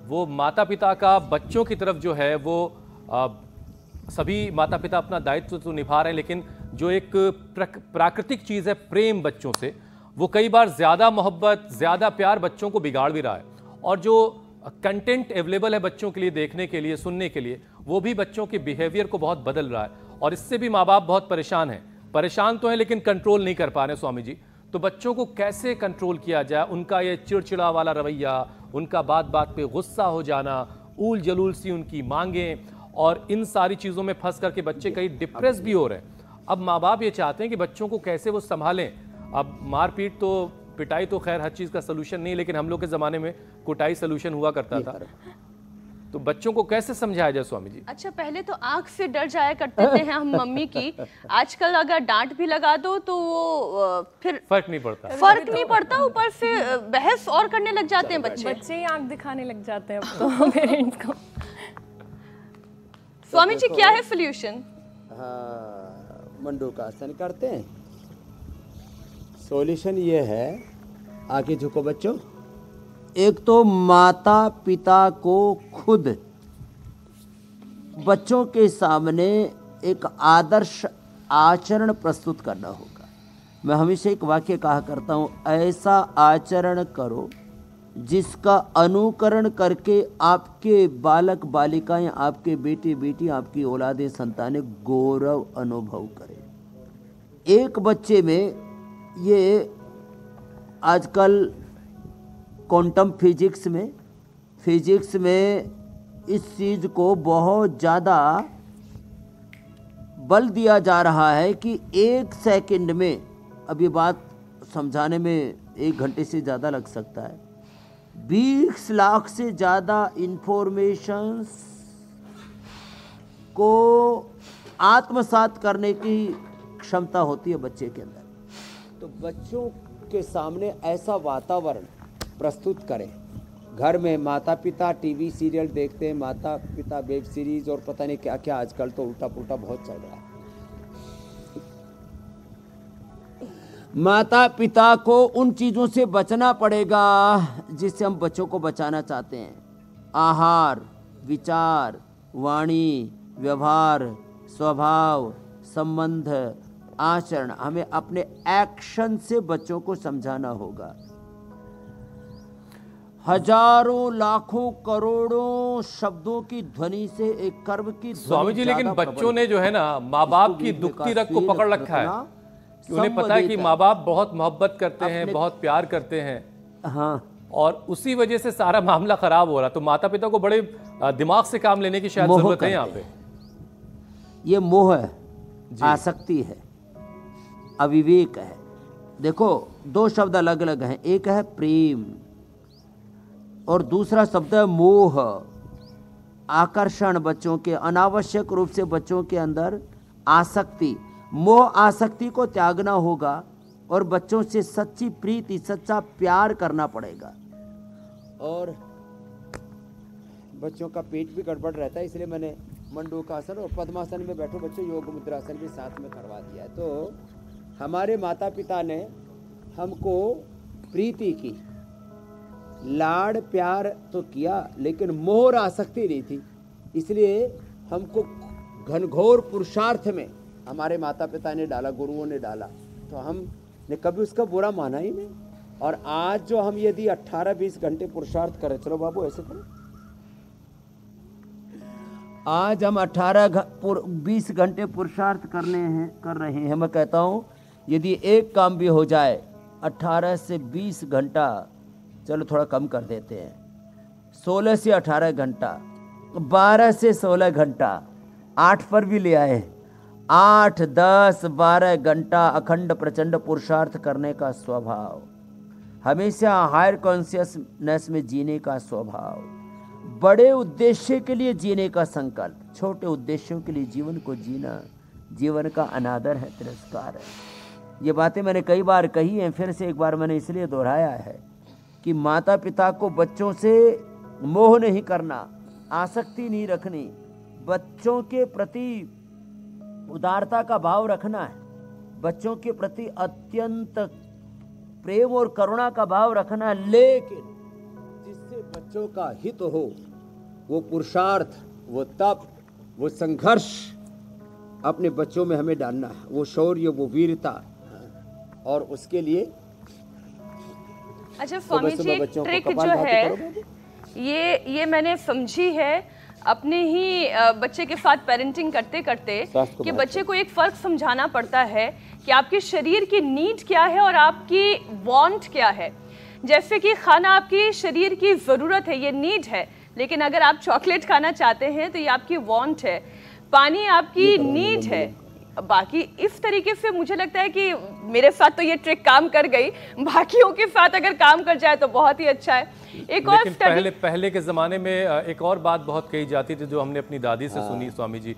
वो माता पिता का बच्चों की तरफ जो है वो सभी माता पिता अपना दायित्व तो निभा रहे हैं, लेकिन जो एक प्राकृतिक चीज़ है प्रेम बच्चों से, वो कई बार ज़्यादा मोहब्बत ज़्यादा प्यार बच्चों को बिगाड़ भी रहा है। और जो कंटेंट अवेलेबल है बच्चों के लिए देखने के लिए, सुनने के लिए, वो भी बच्चों के बिहेवियर को बहुत बदल रहा है और इससे भी माँ बाप बहुत परेशान हैं। परेशान तो हैं लेकिन कंट्रोल नहीं कर पा रहे स्वामी जी। तो बच्चों को कैसे कंट्रोल किया जाए? उनका ये चिड़चिड़ा वाला रवैया, उनका बात बात पे गुस्सा हो जाना, ऊल जलूल सी उनकी मांगें, और इन सारी चीज़ों में फंस करके बच्चे कई डिप्रेस भी हो रहे हैं। अब माँ बाप ये चाहते हैं कि बच्चों को कैसे वो संभालें। अब मारपीट तो, पिटाई तो खैर हर चीज़ का सलूशन नहीं, लेकिन हम लोग के ज़माने में कुटाई सलूशन हुआ करता था। तो बच्चों को कैसे समझाया जाए स्वामी जी? अच्छा, पहले तो आंख से डर जाया करते थे हम मम्मी की। आजकल अगर डांट भी लगा दो तो वो फिर फर्क नहीं पड़ता, ऊपर से बहस और करने लग जाते हैं बच्चे ही आंख दिखाने लग जाते हैं अब तो पेरेंट्स को। स्वामी जी क्या है सोल्यूशन? हाँ, मंडू का आसन करते हैं। सॉल्यूशन ये है, आगे झुको बच्चों। एक तो माता पिता को खुद बच्चों के सामने एक आदर्श आचरण प्रस्तुत करना होगा। मैं हमेशा एक वाक्य कहा करता हूँ, ऐसा आचरण करो जिसका अनुकरण करके आपके बालक बालिकाएं, आपके बेटे बेटी, आपकी औलादें संतानें गौरव अनुभव करें। एक बच्चे में ये आजकल क्वांटम फिजिक्स में इस चीज़ को बहुत ज़्यादा बल दिया जा रहा है कि 1 सेकंड में, अब ये बात समझाने में 1 घंटे से ज़्यादा लग सकता है, 20 लाख से ज़्यादा इंफॉर्मेशंस को आत्मसात करने की क्षमता होती है बच्चे के अंदर। तो बच्चों के सामने ऐसा वातावरण प्रस्तुत करें। घर में माता पिता टीवी सीरियल देखते हैं, माता पिता वेब सीरीज और पता नहीं क्या क्या, आजकल तो उल्टा पुल्टा बहुत चल रहा है। माता पिता को उन चीज़ों से बचना पड़ेगा जिससे हम बच्चों को बचाना चाहते हैं। आहार, विचार, वाणी, व्यवहार, स्वभाव, संबंध, आचरण, हमें अपने एक्शन से बच्चों को समझाना होगा। हजारों लाखों करोड़ों शब्दों की ध्वनि से एक कर्म की स्वामी जी, लेकिन बच्चों ने जो है ना माँ बाप की दुखती रग को पकड़ रखा है कि उन्हें पता है कि माँ बाप बहुत मोहब्बत करते हैं, बहुत प्यार करते हैं। हाँ, और उसी वजह से सारा मामला खराब हो रहा। तो माता पिता को बड़े दिमाग से काम लेने की शायद जरूरत है यहाँ पे। ये मोह है, आसक्ति है, अविवेक है। देखो, दो शब्द अलग अलग हैं। एक है प्रेम और दूसरा शब्द है मोह, आकर्षण। बच्चों के अनावश्यक रूप से बच्चों के अंदर आसक्ति, मोह आसक्ति को त्यागना होगा और बच्चों से सच्ची प्रीति, सच्चा प्यार करना पड़ेगा। और बच्चों का पेट भी गड़बड़ रहता है, इसलिए मैंने मंडूकासन और पद्मासन में बैठो बच्चों, योग मुद्रासन भी साथ में करवा दिया है। तो हमारे माता पिता ने हमको प्रीति की, लाड़ प्यार तो किया, लेकिन मोह आसक्ति नहीं थी। इसलिए हमको घनघोर पुरुषार्थ में हमारे माता पिता ने डाला, गुरुओं ने डाला, तो हमने कभी उसका बुरा माना ही नहीं। और आज जो हम यदि 18-20 घंटे पुरुषार्थ करें, चलो बाबू ऐसे करो, आज हम 18-20 घंटे पुरुषार्थ कर रहे हैं। मैं कहता हूँ यदि एक काम भी हो जाए 18 से 20 घंटा, चलो थोड़ा कम कर देते हैं, 16 से 18 घंटा, 12 से 16 घंटा, 8 पर भी ले आए, 8, 10, 12 घंटा अखंड प्रचंड पुरुषार्थ करने का स्वभाव, हमेशा हायर कॉन्शियसनेस में जीने का स्वभाव, बड़े उद्देश्य के लिए जीने का संकल्प, छोटे उद्देश्यों के लिए जीवन को जीना जीवन का अनादर है, तिरस्कार है। ये बातें मैंने कई बार कही हैं, फिर से एक बार मैंने इसलिए दोहराया है कि माता पिता को बच्चों से मोह नहीं करना, आसक्ति नहीं रखनी, बच्चों के प्रति उदारता का भाव रखना है, बच्चों के प्रति अत्यंत प्रेम और करुणा का भाव रखना है, लेकिन जिससे बच्चों का हित हो, वो पुरुषार्थ, वो तप, वो संघर्ष अपने बच्चों में हमें डालना है, वो शौर्य, वो वीरता। और उसके लिए अच्छा स्वामी जी, एक ट्रिक जो है ये मैंने समझी है अपने ही बच्चे के साथ पेरेंटिंग करते करते कि बच्चे को एक फर्क समझाना पड़ता है कि आपके शरीर की नीड क्या है और आपकी वांट क्या है। जैसे कि खाना आपकी शरीर की ज़रूरत है, ये नीड है, लेकिन अगर आप चॉकलेट खाना चाहते हैं तो ये आपकी वांट है। पानी आपकी नीड है। बाकी इस तरीके से मुझे लगता है कि मेरे साथ तो ये ट्रिक काम कर गई, बाकियों के साथ अगर काम कर जाए तो बहुत ही अच्छा है। एक और पहले के ज़माने में एक और बात बहुत कही जाती थी जो हमने अपनी दादी से सुनी स्वामी जी,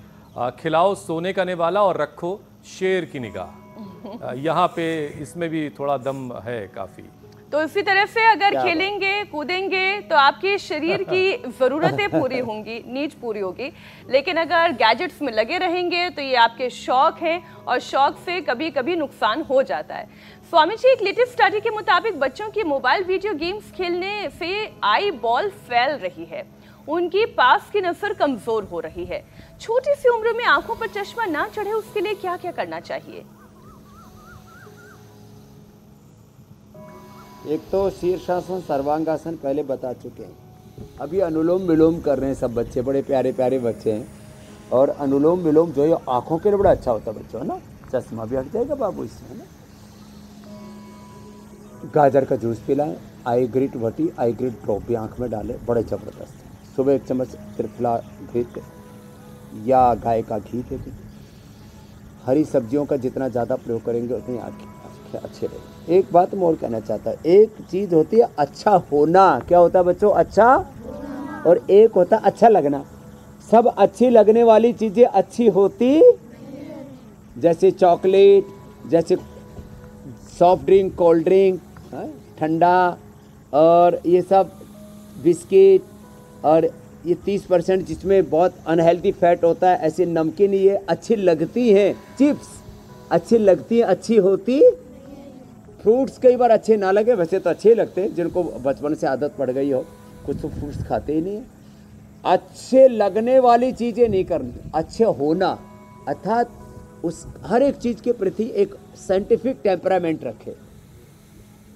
खिलाओ सोने का निवाला और रखो शेर की निगाह। यहाँ पे इसमें भी थोड़ा दम है काफ़ी। तो इसी तरह से अगर खेलेंगे कूदेंगे तो आपके शरीर की ज़रूरतें पूरी होंगी, नीड्स पूरी होगी। लेकिन अगर गैजेट्स में लगे रहेंगे तो ये आपके शौक हैं और शौक से कभी कभी नुकसान हो जाता है। स्वामी जी, एक लेटेस्ट स्टडी के मुताबिक बच्चों की मोबाइल वीडियो गेम्स खेलने से आई बॉल फैल रही है, उनकी पास की नज़र कमज़ोर हो रही है। छोटी सी उम्र में आंखों पर चश्मा ना चढ़े उसके लिए क्या क्या करना चाहिए? एक तो शीर्षासन, सर्वांगासन पहले बता चुके हैं। अभी अनुलोम विलोम कर रहे हैं सब बच्चे, बड़े प्यारे प्यारे बच्चे हैं। और अनुलोम विलोम जो है आंखों के लिए बड़ा अच्छा होता है बच्चों, है ना। चश्मा भी हट जाएगा बाबू इसमें, है ना। गाजर का जूस पिलाएं, आई ग्रिट वटी, आई ग्रिट ड्रॉप भी आँख में डालें, बड़े ज़बरदस्त। सुबह 1 चम्मच त्रिफला घृत या गाय का घी दे दें। हरी सब्जियों का जितना ज़्यादा प्रयोग करेंगे उतनी आँखें अच्छे रहे। एक बात मैं और कहना चाहता है, एक चीज़ होती है अच्छा होना, क्या होता है बच्चों, अच्छा, और एक होता है अच्छा लगना। सब अच्छी लगने वाली चीज़ें अच्छी होती, जैसे चॉकलेट, जैसे सॉफ्ट ड्रिंक, कोल्ड ड्रिंक, ठंडा, और ये सब बिस्किट, और ये 30% जिसमें बहुत अनहेल्दी फैट होता है, ऐसे नमकीन ये अच्छी लगती हैं। चिप्स अच्छी लगती हैं, अच्छी होती फ्रूट्स कई बार अच्छे ना लगे, वैसे तो अच्छे लगते हैं, जिनको बचपन से आदत पड़ गई हो, कुछ तो फ्रूट्स खाते ही नहीं है। अच्छे लगने वाली चीज़ें नहीं करनी, अच्छे होना, अर्थात उस हर एक चीज़ के प्रति एक साइंटिफिक टेम्परामेंट रखे।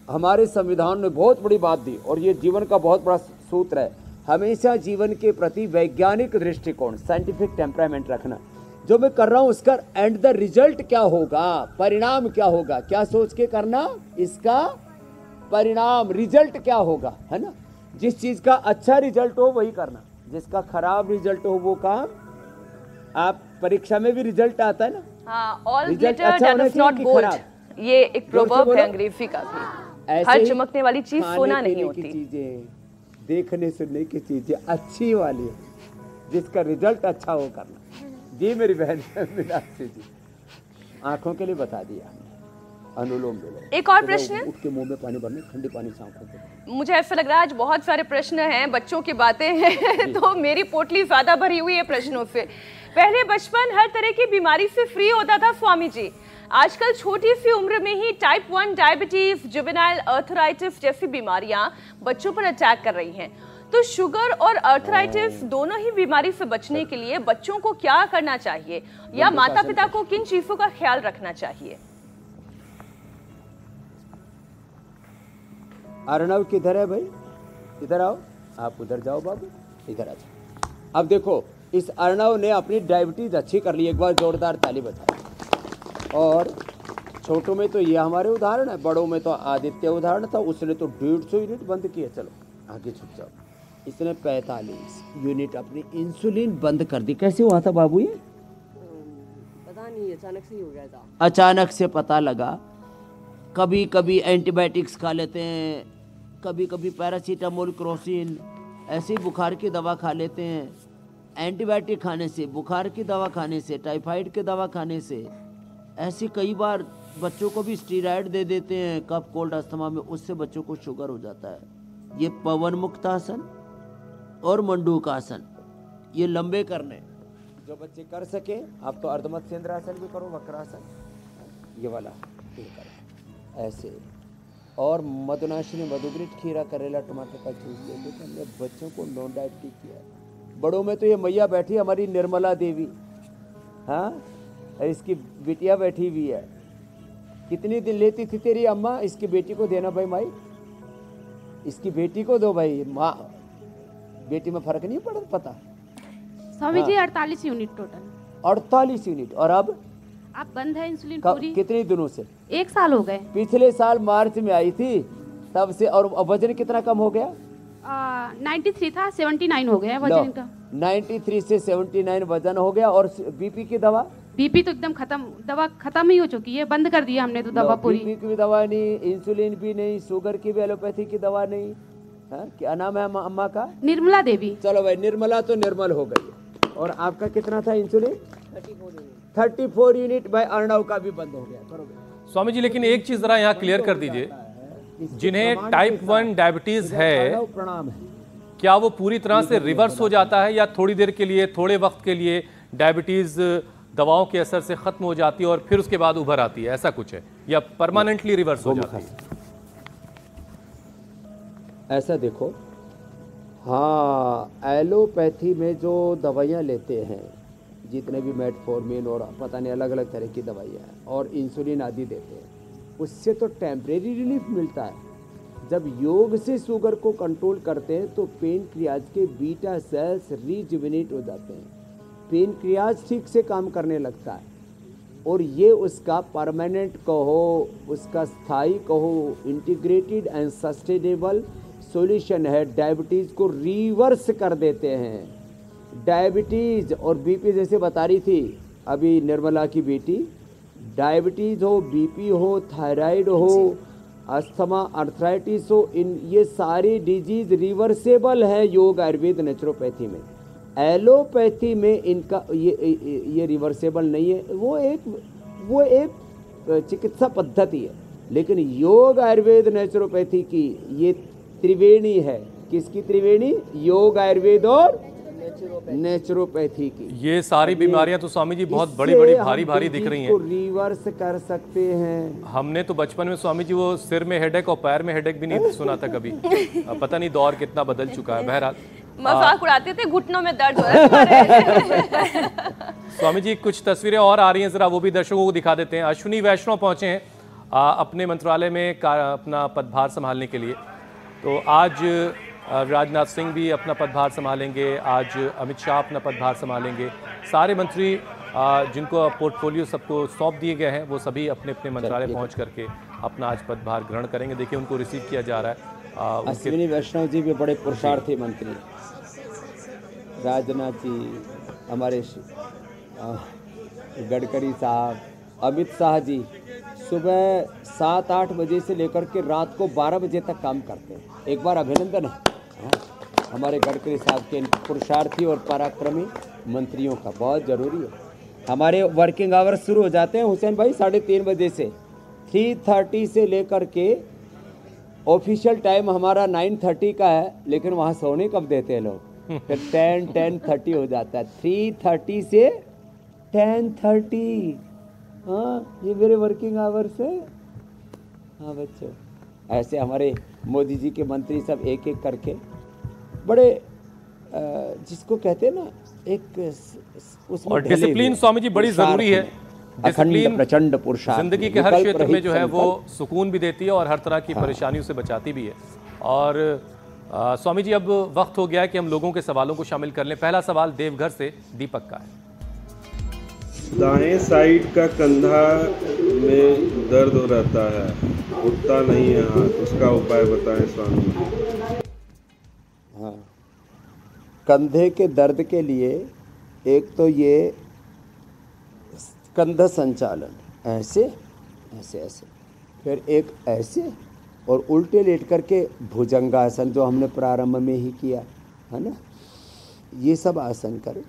हमारे संविधान ने बहुत बड़ी बात दी और ये जीवन का बहुत बड़ा सूत्र है, हमेशा जीवन के प्रति वैज्ञानिक दृष्टिकोण, साइंटिफिक टेम्परामेंट रखना। जो मैं कर रहा हूँ उसका एंड द रिजल्ट क्या होगा, परिणाम क्या होगा, क्या सोच के करना, इसका परिणाम रिजल्ट क्या होगा, है ना। जिस चीज़ का अच्छा रिजल्ट हो वही करना, जिसका खराब रिजल्ट हो वो काम। आप परीक्षा में भी रिजल्ट आता है ना, हाँ, all रिजल्ट glitter अच्छा होना does चाहिए not कि gold, खराब? ये एक जोर से प्रोवर्ब बोलो। है अंग्रेजी का भी। ऐसे हर ही चमकने वाली चीज खाने सोना नहीं पीने होती। की चीजें, देखने सुनने की चीजें अच्छी वाली, जिसका रिजल्ट अच्छा हो करना। जी मेरी बहन मीनाक्षी जी, आंखों के लिए बता दिया हमने, अनुलोम विलोम। एक और सुबह प्रश्न, उठ के मुंह में पानी भरना, ठंडे पानी से आंखों को। मुझे ऐसा लग रहा है आज बहुत सारे प्रश्न हैं, बच्चों की बातें हैं तो मेरी पोटली ज्यादा भरी हुई है प्रश्नों से। पहले बचपन हर तरह की बीमारी से फ्री होता था स्वामी जी, आजकल छोटी सी उम्र में ही टाइप 1 डायबिटीज, जुवेनाइल आर्थराइटिस जैसी बीमारियां बच्चों पर अटैक कर रही हैं। तो शुगर और आर्थराइटिस दोनों ही बीमारी से बचने के लिए बच्चों को क्या करना चाहिए, या माता पिता को किन चीजों का ख्याल रखना चाहिए? अर्णव किधर है भाई, इधर आओ, आप उधर जाओ बाबू, इधर आ जाओ। अब देखो, इस अर्णव ने अपनी डायबिटीज अच्छी कर ली, एक बार जोरदार ताली बजाओ। और छोटों में तो ये हमारे उदाहरण है, बड़ों में तो आदित्य उदाहरण था, उसने तो 150 यूनिट बंद किया। चलो आगे छुप जाओ। इसने 45 यूनिट अपनी इंसुलिन बंद कर दी। कैसे हुआ था बाबू ये? पता नहीं, अचानक से ही हो गया था। अचानक से पता लगा। कभी कभी एंटीबायोटिक्स खा लेते हैं, कभी कभी पैरासीटामोल, क्रोसिन, ऐसी बुखार की दवा खा लेते हैं। एंटीबायोटिक खाने से, बुखार की दवा खाने से, टाइफाइड की दवा खाने से, ऐसी कई बार बच्चों को भी स्टीरॉयड दे देते हैं कफ कोल्ड अस्थमा में, उससे बच्चों को शुगर हो जाता है। ये पवन मुक्तासन और मंडूकासन, ये लंबे करने जो बच्चे कर सके। आप तो अर्धमत्स्येंद्रासन भी करो, वक्रासन, ये वाला ये करो ऐसे। और मधुनाशिनी, मधुग्रिट, खीरा, करेला, टमाटर का जूस लेते थे। हमने बच्चों को नॉन डायबिटिक किया। बड़ों में तो ये मैया बैठी, हमारी निर्मला देवी, हाँ, इसकी बिटिया बैठी हुई है। कितनी दिन लेती थी तेरी अम्मा? इसकी बेटी को देना भाई, माई इसकी बेटी को दो भाई, माँ बेटी में फर्क नहीं पड़ा पता। Swami ji 48 unit total. 48 unit. और अब बंद है इंसुलिन पूरी। कितने दिनों से? 1 साल हो गए। पिछले साल मार्च में आई थी तब से। और वजन कितना कम हो गया? 93 था, 79 हो गया वजन का। 93 से 79 वजन हो गया। और बीपी की दवा? बीपी तो एकदम खत्म, दवा खत्म ही हो चुकी है, बंद कर दिया हमने तो दवा पूरी। बीपी की भी दवा नहीं, इंसुलिन भी नहीं, शुगर की भी, एलोपैथी की दवा नहीं। हाँ, क्या नाम है अम्मा का? निर्मला देवी। चलो भाई, निर्मला तो निर्मल हो गई। और आपका कितना था इंसुलिन? 34 यूनिट। भाई अर्णव का भी बंद हो गया। करोगे स्वामी जी, लेकिन एक चीज जरा यहाँ क्लियर कर दीजिए, जिन्हें टाइप 1 डायबिटीज है, प्रणाम है, क्या वो पूरी तरह से रिवर्स हो जाता है, या थोड़ी देर के लिए, थोड़े वक्त के लिए डायबिटीज दवाओं के असर से खत्म हो जाती है और फिर उसके बाद उभर आती है, ऐसा कुछ है, या परमानेंटली रिवर्स हो जाती है? ऐसा देखो, हाँ, एलोपैथी में जो दवाइयाँ लेते हैं, जितने भी मेटफॉर्मिन और पता नहीं अलग अलग तरह की दवाइयाँ हैं और इंसुलिन आदि देते हैं, उससे तो टेम्परेरी रिलीफ मिलता है। जब योग से शुगर को कंट्रोल करते हैं तो पेनक्रियाज के बीटा सेल्स रिजुविनेट हो जाते हैं, पेनक्रियाज ठीक से काम करने लगता है। और ये उसका परमानेंट कहो, उसका स्थायी कहो, इंटीग्रेटेड एंड सस्टेनेबल सॉल्यूशन है। डायबिटीज़ को रिवर्स कर देते हैं। डायबिटीज़ और बीपी, जैसे बता रही थी अभी निर्मला की बेटी, डायबिटीज़ हो, बीपी हो, थायराइड हो, अस्थमा, आर्थराइटिस हो, इन ये सारी डिजीज़ रिवर्सेबल है योग, आयुर्वेद, नेचुरोपैथी में। एलोपैथी में इनका ये रिवर्सेबल नहीं है। वो एक चिकित्सा पद्धति है। लेकिन योग, आयुर्वेद, नेचुरोपैथी की ये त्रिवेणी है। किसकी त्रिवेणी? योग, आयुर्वेद और नेचुरोपैथी की। ये सारी बीमारियां तो स्वामी जी बहुत बड़ी बड़ी भारी भारी दिख रही हैं। रिवर्स कर सकते हैं। हमने तो बचपन में स्वामी जी वो सिर में हेडेक और पैर में हेडेक भी नहीं सुना था कभी। पता नहीं दौर कितना बदल चुका है। बहरहाल मजाक उड़ाते थे, घुटनों में दर्द हो रहा है। स्वामी जी कुछ तस्वीरें और आ रही हैं, जरा वो भी दर्शकों को दिखा देते हैं। अश्विनी वैष्णव पहुंचे हैं अपने मंत्रालय में अपना पदभार संभालने के लिए। तो आज राजनाथ सिंह भी अपना पदभार संभालेंगे, आज अमित शाह अपना पदभार संभालेंगे। सारे मंत्री जिनको पोर्टफोलियो सबको सौंप दिए गए हैं वो सभी अपने अपने मंत्रालय पहुंच करके अपना आज पदभार ग्रहण करेंगे। देखिए उनको रिसीव किया जा रहा है। अश्विनी वैष्णव जी भी बड़े पुरुषार्थी मंत्री, राजनाथ जी, हमारे गडकरी साहब, अमित शाह जी सुबह 7-8 बजे से लेकर के रात को 12 बजे तक काम करते हैं। एक बार अभिनंदन है हमारे गडकरी साहब के पुरुषार्थी और पराक्रमी मंत्रियों का, बहुत ज़रूरी है। हमारे वर्किंग आवर्स शुरू हो जाते हैं हुसैन भाई 3:30 बजे से, 3:30 से लेकर के ऑफिशियल टाइम हमारा 9:30 का है, लेकिन वहाँ सोने कब देते हैं लोग, फिर 10-10:30 हो जाता है। 3:30 से 10:30, हाँ ये मेरे वर्किंग आवर्स है। हाँ बच्चों, ऐसे हमारे मोदी जी के मंत्री सब एक एक करके बड़े जिसको कहते हैं ना एक उसमें और डिसिप्लिन स्वामी जी बड़ी जरूरी है। अखंड प्रचंड पुरुषार्थ जिंदगी के हर क्षेत्र में जो है वो सुकून भी देती है और हर तरह की परेशानियों से बचाती भी है। और स्वामी जी अब वक्त हो गया है कि हम लोगों के सवालों को शामिल कर लें। पहला सवाल देवघर से दीपक का है। दाएं साइड का कंधा में दर्द हो रहता है, उठता नहीं है हाथ, उसका उपाय बताएं स्वामी। हाँ, कंधे के दर्द के लिए एक तो ये कंधा संचालन, ऐसे ऐसे ऐसे, फिर एक ऐसे और उल्टे लेट करके भुजंगासन जो हमने प्रारंभ में ही किया है ना, ये सब आसन करें।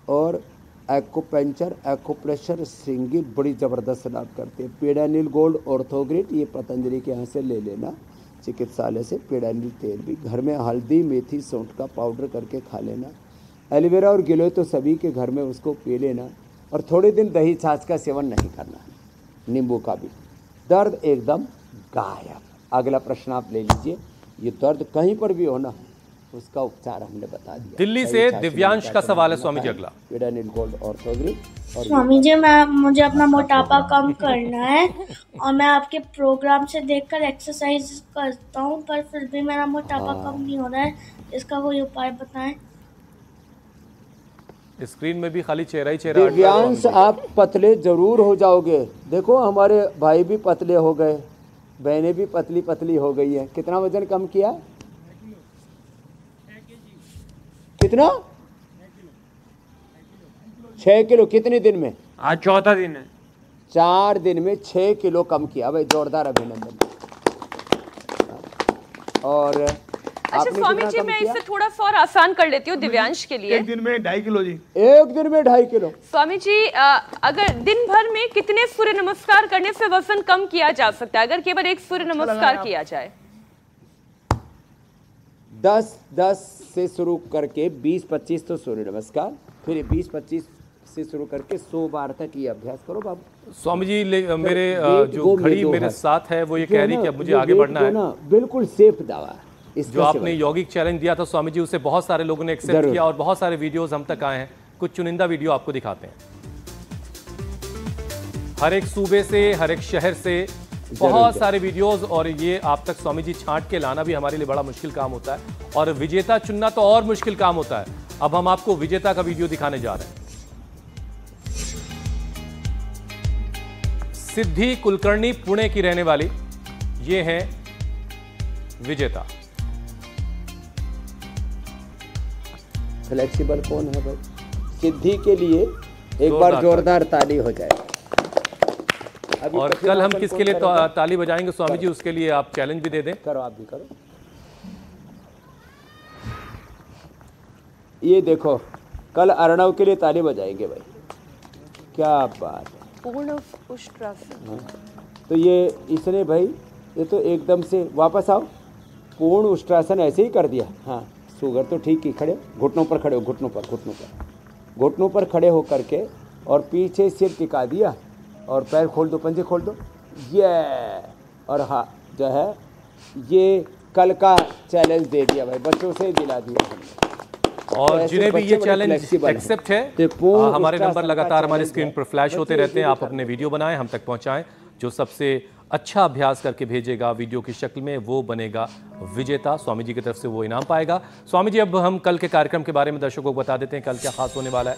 और एक्यूपंक्चर, एक्यूप्रेशर, श्रृंगी बड़ी ज़बरदस्त लाभ करते हैं। पेडानिल गोल्ड ऑर्थोग्रिड ये पतंजलि के यहाँ से ले लेना चिकित्सालय से। पेडानिल तेल भी घर में हल्दी मेथी सौंठ का पाउडर करके खा लेना। एलोवेरा और गिलोय तो सभी के घर में उसको पी लेना। और थोड़े दिन दही छाछ का सेवन नहीं करना, नींबू का भी। दर्द एकदम गायब। अगला प्रश्न आप ले लीजिए। ये दर्द कहीं पर भी हो ना, उसका उपचार हमने बता दिया। दिल्ली से दिव्यांश का सवाल है स्वामी जी अगला। पेडानिल गोल्ड ऑर्थोग्रिड। स्वामी जी मुझे अपना मोटापा कम करना है और मैं आपके प्रोग्राम से देखकर एक्सरसाइज करता हूँ, पर फिर भी मेरा मोटापा कम नहीं हो रहा है, इसका कोई उपाय बताएं। स्क्रीन में भी खाली चेहरा ही चेहरा। दिव्यांश आप पतले जरूर हो जाओगे। देखो हमारे भाई भी पतले हो गए, बहनें भी पतली पतली हो गई है। कितना वजन कम किया? कितना? 6 किलो। कितने दिन में? आज चौथा दिन है। 4 दिन में 6 किलो कम किया भाई, जोरदार अभिनंदन। और अच्छा स्वामी जी, मैं इससे थोड़ा सा और आसान कर लेती हूँ दिव्यांश के लिए। 1 दिन में 2.5 किलो जी। 1 दिन में 2.5 किलो। स्वामी जी, अगर दिन भर में कितने सूर्य नमस्कार करने से वजन कम किया जा सकता है, अगर केवल एक सूर्य नमस्कार किया जाए? 10 से शुरू करके 20-25 तो सूर्य नमस्कार, फिर 20-25 से शुरू करके 100 बार तक ये अभ्यास करो बाबू। स्वामी जी मेरे जो घड़ी मेरे साथ है वो ये कह रही कि अब मुझे आगे बढ़ना है ना, बिल्कुल सेफ दवा। जो आपने यौगिक चैलेंज दिया था स्वामी जी, उसे बहुत सारे लोगों ने एक्सेप्ट किया और बहुत सारे वीडियोस हम तक आए हैं। कुछ चुनिंदा वीडियो आपको दिखाते हैं। हर एक सूबे से, हर एक शहर से बहुत सारे वीडियोस, और ये आप तक स्वामी जी छांट के लाना भी हमारे लिए बड़ा मुश्किल काम होता है, और विजेता चुनना तो और मुश्किल काम होता है। अब हम आपको विजेता का वीडियो दिखाने जा रहे हैं। सिद्धि कुलकर्णी पुणे की रहने वाली ये हैं विजेता। फ्लेक्सिबल कौन है भाई? सिद्धि के लिए एक बार जोरदार ताली हो जाए। और कल हम किसके लिए ताली बजाएंगे स्वामी जी, उसके लिए आप चैलेंज भी दे दें। करो, आप भी करो। ये देखो, कल अर्णव के लिए ताली बजाएंगे भाई। क्या बात है। पूर्ण उष्ट्रासन। तो ये इसने भाई, ये तो एकदम से वापस आओ, पूर्ण उष्ट्रासन ऐसे ही कर दिया। हाँ, शुगर तो ठीक ही, खड़े घुटनों पर खड़े हो, घुटनों पर खड़े हो करके और पीछे सिर टिका दिया और पैर खोल दो, पंजे खोल दो, ये और हाँ जो है ये कल का चैलेंज दे दिया भाई, बच्चों से दिला दिया हमने। और जिन्हें भी ये चैलेंज एक्सेप्ट है, हमारे नंबर लगातार हमारी स्क्रीन पर फ्लैश होते रहते हैं। आप अपने वीडियो बनाएं, हम तक पहुंचाएं। जो सबसे अच्छा अभ्यास करके भेजेगा वीडियो की शक्ल में, वो बनेगा विजेता। स्वामी जी की तरफ से वो इनाम पाएगा। स्वामी जी, अब हम कल के कार्यक्रम के बारे में दर्शकों को बता देते हैं, कल क्या खास होने वाला है।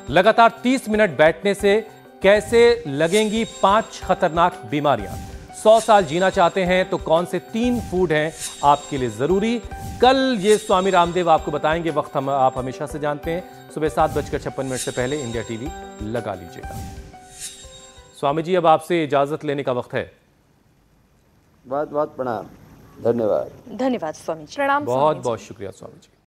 लगातार 30 मिनट बैठने से कैसे लगेंगी 5 खतरनाक बीमारियां। 100 साल जीना चाहते हैं तो कौन से 3 फूड हैं आपके लिए जरूरी। कल ये स्वामी रामदेव आपको बताएंगे। वक्त आप हमेशा से जानते हैं, सुबह 7:56 से पहले इंडिया टीवी लगा लीजिएगा। स्वामी जी, अब आपसे इजाजत लेने का वक्त है। बहुत बहुत प्रणाम, धन्यवाद। धन्यवाद स्वामी जी। प्रणाम। बहुत बहुत शुक्रिया स्वामी जी।